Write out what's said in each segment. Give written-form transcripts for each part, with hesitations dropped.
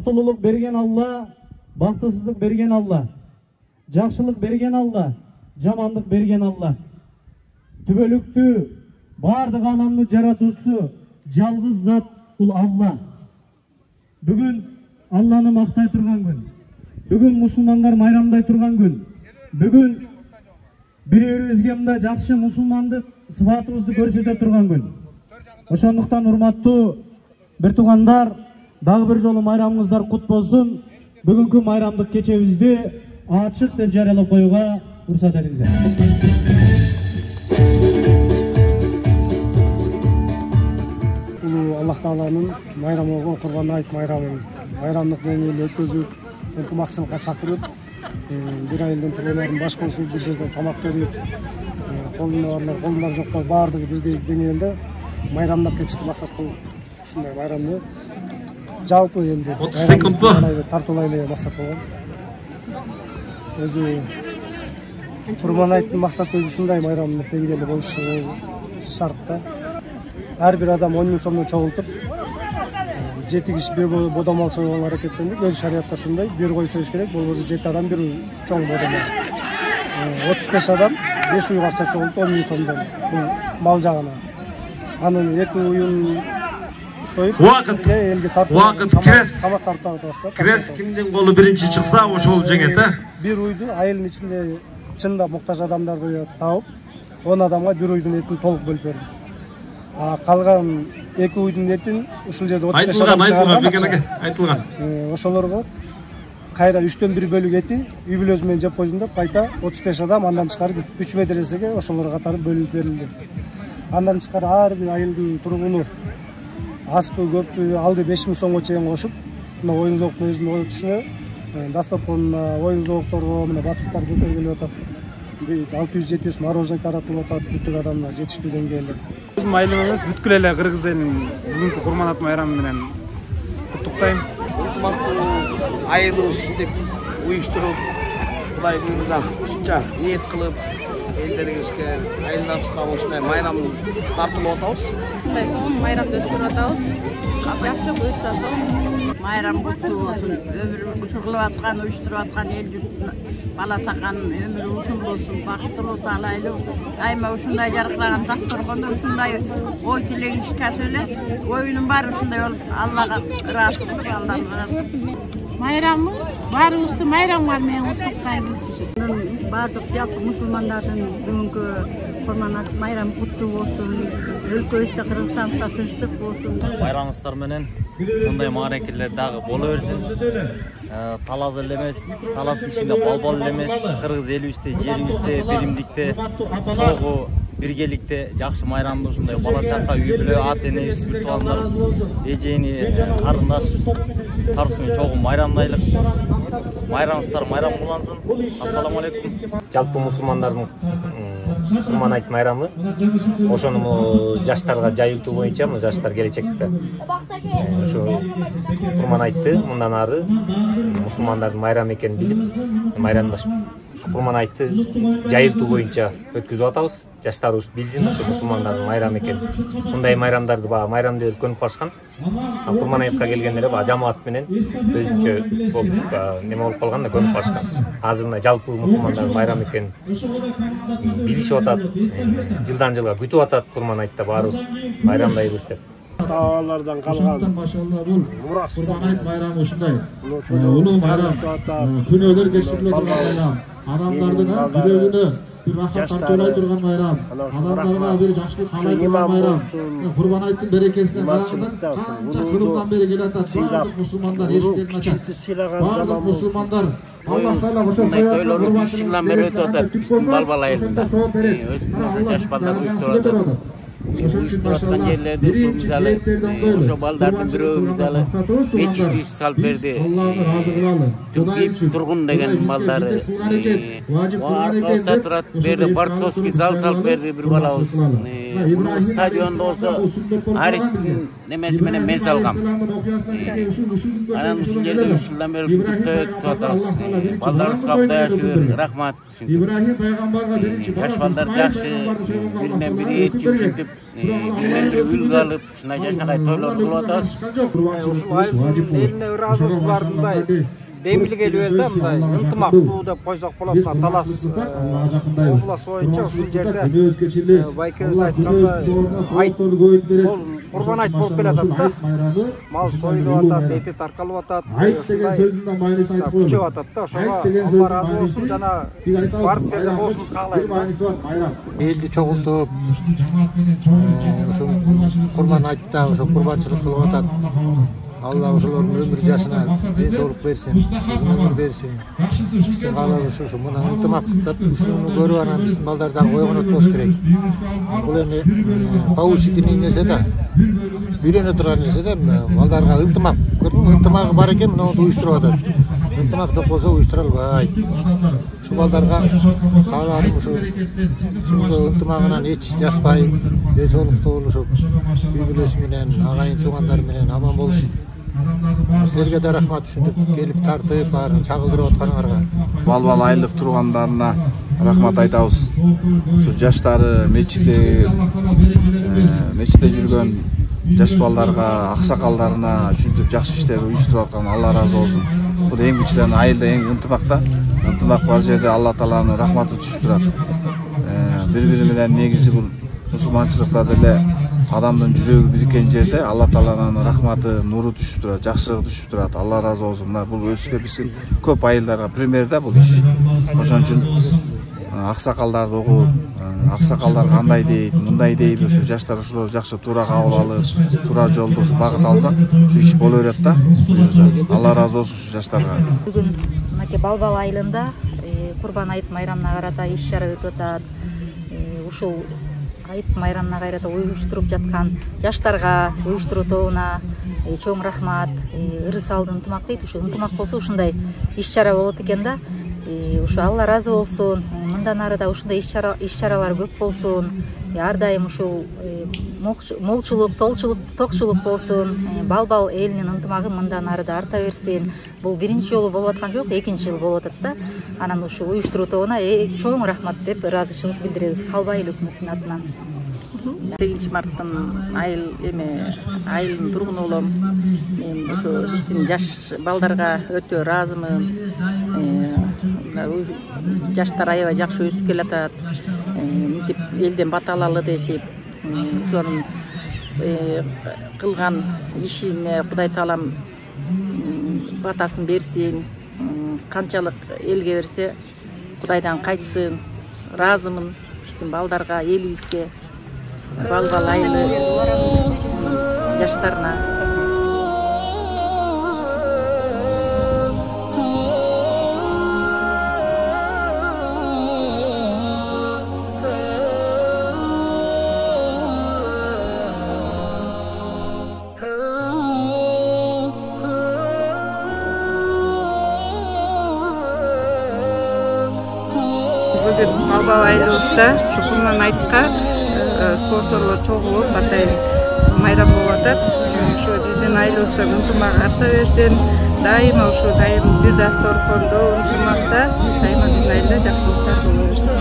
бактылуулук берген Алла, бактысыздык берген Алла, жакшылык берген Алла, жамандык берген Алла. Түбөлүктүү бардык анамны жаратуучу жалгыз зат бул Алла. Бүгүн Алланы мактай турган күн. Бүгүн мусулмандар майрамдай турган күн. Бүгүн бири-бирибизге мындай жакшы мусулмандык сыфатыбызды көрсөтө турган күн. Ошондуктан урматтуу бир туугандар, дагы бир жолу майрамыңыздар кут болсун. Бүгүнкү майрамдык кечебизди ачык деп жарыялап коюуга уруксат бериңиздер. Аллах Тааланын майрамы болгон Курбан айт майрамын майрамдык деңгээлде өткөзүп, ынтымакчылыкка чакырып, бир айылдын тургундарын баш кошуп, бир жерден тамак берип, колундар жоктор баардыгы биздей деңгээлде майрамдап кетишти максат кылып. Ушундай майрамды жалпы элде 30 секундбу тартуулайлы максат болгон. Өзү Курбан айттын максаты өзү ушундай майрамдык деңгээлде болушу шарт да. Ар бир адам 10 000 сомдон чогултуп, 7 киши бир бодомал сойгонго аракеттендик. Өз шариятта ушундай, бир кой союш керек. Болбосо 7 адам бир чоң бодомал. 35 адам 5 уйга акча чогултуп 10 000 сомдон мал жагына. Анын 2 уюн союп, элге тартып, тамак тартып атабыз. Крес кимдин колу биринчи чыкса, ошол жеңет, Бир уйду айылдын ичинде чында муктаж адамдарды таап, 10 адамга бир уйдун этин толук бөлүп бердик. Калган 2 уйдун этин ушул жерде 35 адам айтылган. Ошолорго кайра 3төн 1 бөлүк эти үй бүлөсү менен жеп койсун деп кайта 35 адам андан тышкары 3 медресеге ошолор катары бөлүнүп берилди. Андан тышкары ар бир айылдын тургуну аспы көппү алды 5 000 сомго чейин кошуп, мына оюн зооктун өзүнүн оютушуна, дасторконуна оюн зоокторго мына батуттар көтөрүлүп атат. 600-700 мороженое таратылып атат бүт адамдар жетиштүү деңгээлде. Биздин майрамыбыз бүткүл эле кыргыз элинин бүгүнкү Курбан айт майрамы менен куттуктайм. Айылыбыз ушинтип уюштуруп, Кудай буйруса ушунча ниет кылып, элдерибизге, айылдарыбызга ушундай майрам тартылып атабыз. Мындай сонун майрамды өткөрүп атабыз. Жакшы буйруса сонун майрам куттуу болсун. Өмүрү ушугулуп аткан, уюштуруп аткан эл журттун бала чаканын өмүрү узун болсун, бактылуу талайлуу. Айма ушундай жаркыраган дасторкондо ушундай ой тилегин ишке ашып эле, оюнун баары ушундай болуп, Аллага ыраазы болуп, Алладан ыраазы. майрамы баарыбызды майрамга менен куттуктайбыз. Бардык жалпы мусулмандардын бүгүнкү Курбан айт майрамы куттуу болсун. Өлкөбүздө, Кыргызстанда тынчтык болсун. Байрамыңыздар менен мындай мааракелер дагы боло берсин. Талас эле эмес, таластын ичинде балбал эле эмес, кыргыз элибизде, жерибизде, биримдикте, чогуу, биргеликте жакшы майрамды ушундай бала чака, үй бүлө, ата энебиз, туугандарыбыз, эжени, карындаш тарысы менен чогуу майрамдайлык. Майрамыңыздар майрам кылынсын. Ассаламу алейкум. Жалпы мусулмандардын Курбан айт майрамы ошону жаштарга жайылтуу боюнча, жаштар келечекте ошо Курбан айтты мындан ары мусулмандардын майрамы экенин билип, майрамдашып, Курбан айтты жайылтуу боюнча өткөзүп атабыз. Жаштарыбыз билсин ошо мусулмандардын майрамы экенин. Мындай майрамдарды майрам деп көнүп калышкан. Курбан айтка келгендер жамаат менен өзүнчө болуп неме болуп калган да көнүп калышкан. Азыр мына жалпы мусулмандардын майрамы экенин билишип атат, жылдан жылга күтүп атат. Курбан айтта баарыбыз майрамдайбыз деп. Таалардан калган мурас Курбан айт майрамы ушундай улуу майрам, күнөөлөр кечириле турган майрам, адамдардын жүрөгүнө бир рахат тартуулай турган майрам, адамдарга бир жакшылык каалай турган майрам. Курбан айттын берекесине караганда канча кырымдан бери келатат бардык мусулмандар, эшиктерин ачат. Бардык мусулмандар Аллах Таала ошо тойлорубуз чындан бери өтүп атат. Биздин балбал айылында өстүн жаш балдар уюштуруп атат. Уюштуруп аткан жерлерде ушул мисалы ошо балдардын бирөө мисалы мечит үй салып берди. Түкип тургун деген балдары аркабызда турат. Берди борцовский зал салып берди бир балабыз. Стадиондо болсо Аристин nemesi менен мен салгам. Анан ушул жерде 3 жылдан бери ушундукта өтүп атабыз. Балдарыбызга Кудай шүгүр, рахмат. Жаш балдар жакшы, биринен бири этчип ушинтип, биринен бири үлгү алып, ушундай жашнакай тойлор кылып атабыз. Ушул айылдын элине ыраазыбыз бар мындай демилге элбел да мындай ынтымактуу деп койсок болот. Талас область боюнча ушул жерде байкебиз айткандай айт курбан айт болуп келатат да. Мал союлуп атат, эти таркалып атат. Ушундай күчөп атат да. Ошого Алла ыраазы болсун жана барыс кезде болсун каалайм. Элди чогултуп ушул курбан айтта ошо курбанчылык кылып атат. Алла ошолордун өмүр жашына ден соолук берсин, узун өмүр берсин. Биздин каалабыз ушу мына ынтымактап ушуну көрүп анан биздин балдар дагы ойгонот болуш керек. Бул эми поучительный нерсе да. Үйрөнө турган нерсе да, балдарга ынтымак. Көрдүңбү, ынтымагы бар экен, мына уюштуруп атат. Ынтымак жок болсо уюштура албайт. Ушул балдарга кааларым ушул ынтымагынан эч жаспай, ден соолуктуу болушуп, үй бүлөсү менен, агайын туугандар менен аман болушуп. Силерге да рахмат ушинтип келип тартып, баарын чагылдырып атканыңарга. Балбал айлык тургандарына рахмат айтабыз. Ушу жаштары мечитте жүргөн жаш балдарга, аксакалдарына ушинтип жакшы иштер уюштуруп аткан Алла ыраазы болсун. Бул эң кичинен айылда эң ынтымакта. Ынтымак бар жерде Алла Тааланын рахматы түшүп турат. Бири-бири менен негизи бул мусулманчылыкта деле адамдын жүрөгү бириккен жерде Алла Тааланын рахматы, нуру түшүп турат, жакшылыгы түшүп турат. Алла ыраазы болсун. Бул өзгө биздин көп айылдарга пример да бул иш. Ошон үчүн аксакалдарды угуп, аксакалдар кандай дейт, мындай дейт, ушу жаштар ушул жакшы туура кабыл алып, туура жолдо ушу багыт алсак, ушу иш боло берет да. Алла ыраазы болсун ушу жаштарга. Бүгүн мынакей Балбал айылында Курбан айт майрамына карата иш-чара өтүп атат. Ушул айт майрамына кайрата уюштуруп жаткан жаштарга, уюштуруу тобуна чоң рахмат. Ырыс алды ынтымак дейт, ушу ынтымак болсо ушундай иш-чара болот экен да. Ушу Алла ыраазы болсун. Мындан ары да ушундай иш-чаралар көп болсун. Ар дайым ушул молчулук, токчулук болсун. Балбал элинин ынтымагы мындан ары да арта берсин. Бул биринчи жолу болуп аткан жок, экинчи жыл болуп атат да. Анан ушу уюштуруу тобуна чоң рахмат деп ыраазычылык билдиребиз Халба айыл өкмөтүнүн атынан. 8 марттын айылдын тургуну болом. Мен ошо биздин жаш балдарга өтө ыраазымын. Жаштар аябай жакшы өсүп келатат. Мынтип элден бата алалы дешип, ошонун кылган ишине Кудай Таалам батасын берсин. Канчалык элге берсе, Кудайдан кайтсын. Ыраазымын биздин балдарга, элибизге, Балбал айылы жаштарына. Бүгүн Балбал айылыбызда Курман айтка спонсорлор чогулуп атайын майрам болуп атат. Ушу биздин айылыбызда ынтымак арта берсин. Дайыма ушу дайым бир дасторкондо ынтымакта дайыма биздин айылда жакшылыктар боло берсин.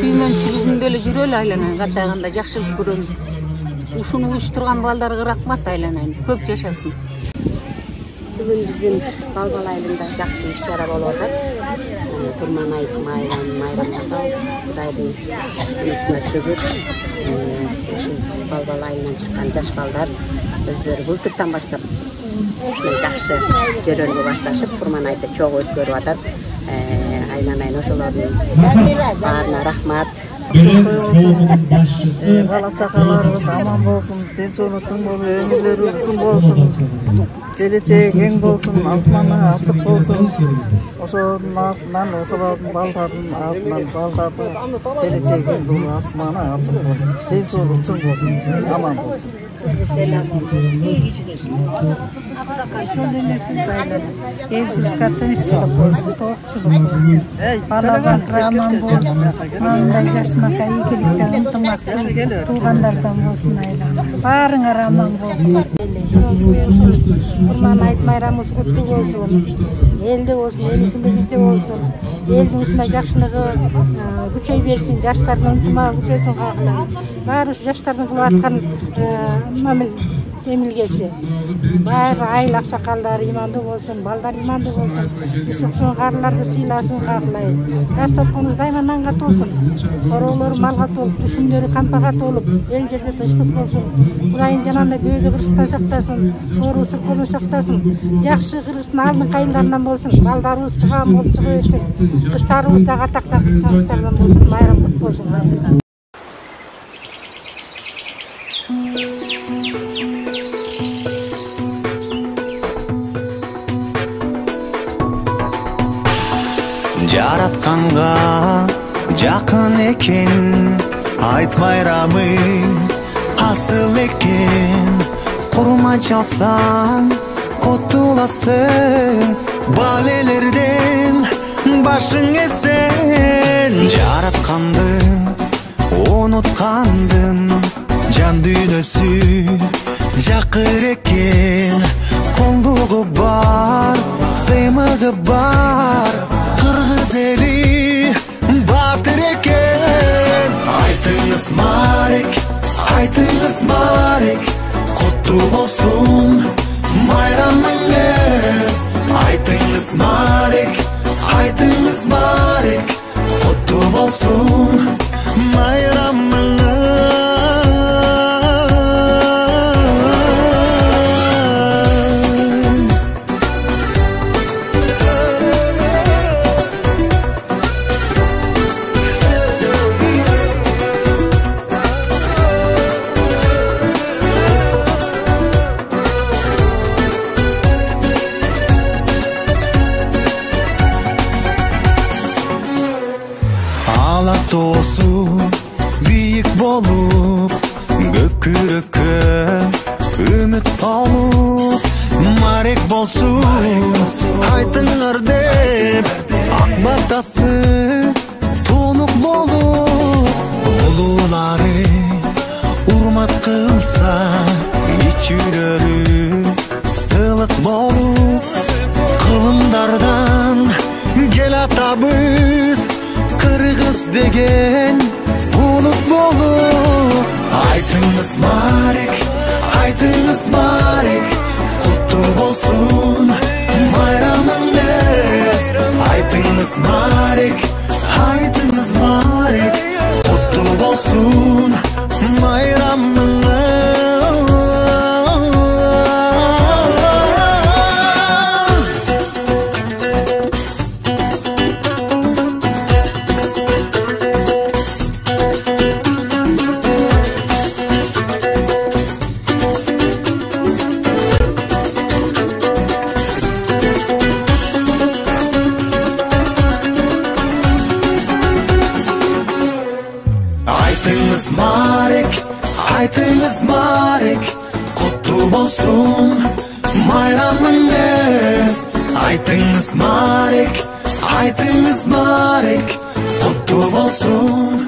Suymençiliginde эле жүрөлү айланан кандайгандай жакшылык көрөбүз. ушуну уюштурган балдарга рахмат айланайын. Көп жашасын. Бүгүн биздин Балбал айылында жакшы иш-чара болуп атат. Курман айт майрамда Кудайдын үмүтүнө шүгүр. Ушул Балбал айылынан чыккан жаш балдар өздөрү былтыртан баштап ушундай жакшы көрөргө башташып, Курман айтты чогуу өткөрүп атат. Айланайын ошолордун баарына рахмат. Бала чакаларыбыз аман болсун, ден соолугу чың болуп, өмүрлөрү узун болсун, келечеги кең болсун, асманы ачык болсун. Ошонун артынан, ошолордун балдардын артынан балдардын келечеги кең болуп, асманы ачык болуп, ден соолугу чың болсун, аман болсун. Elsiz katışçılık olsun, tohçuluk olsun. Balalar raman bolsun, manda yaşmaka, iyilikten unutmak, tuğanlardan olsun aylan. Barına raman bolsun. Kurban ayt bayramımız kutlu olsun. Elde olsun, el içinde bizde olsun. Eldin uşunday jakşılığı güçöy bersin, yaşlarını unutma, güçöysün kağılayın. Bari şu yaşlarını kılıp atkan emilgesi. Bari ayıl aksakallar imandı olsun, balдар imandı olsun. Biz okşun karılarını sıylasın kağılayın. Dastorkunuz dayman angat olsun. Korolları malgat olup, düşünleri kampagat olup, el yerde tıştık olsun. Burayın jananda böğde kırıştan saktasın, koru sırkolu saktasın. Jakşı kırıştın aldın kayınlarından olsun. Baldarımız çıkan olup çıkı ötün. Kışlarımız da kataklar çıkan kışlardan olsun. Bayram kutlu olsun. Жаратканга жакын экен, айт майрамы асыл экен. Курма чалсаң кутуласың, балелерден башың эсен. Жараткандың унуткандын жан дүйнөсү жакыр экен. Колдугу бар, сыймыгы бар, кыргыз эли батыр экен. Айтыңыз Марек, айтыңыз Марек, куттуу болсун майрамыңыз. Айтыңыз Марек, айтыңыз Марек, куттуу болсун майрамыңыз. Тоосу бийик болуп, көкүрөккө үмүт алып, Марек болсун айтыңар деп, ак батасы тунук болуп. Улуулары урмат кылса, ичүлөрү сылык болуп. Кылымдардан кел атабыз, кыргыз деген улут болуп. Айтыңыз Марек, айтыңыз Марек, куттуу болсун майрамыңыз. Айтыңыз Марек, айтыңыз Марек, куттуу болсун майрамыңыз. Айтыңыз Марек, айтыңыз Марек, куттуу болсун майрамыңыз. Айтыңыз Марек, айтыңыз Марек, куттуу болсун.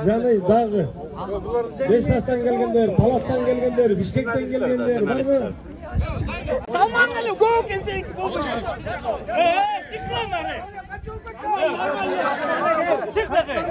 Janay dağı. Beşiktaş'tan gelgenler, Talas'tan gelgenler, Bişkek'ten gelgenler var mı? Salman geliyor, go kesin. Çık lan bari. Çık bakayım.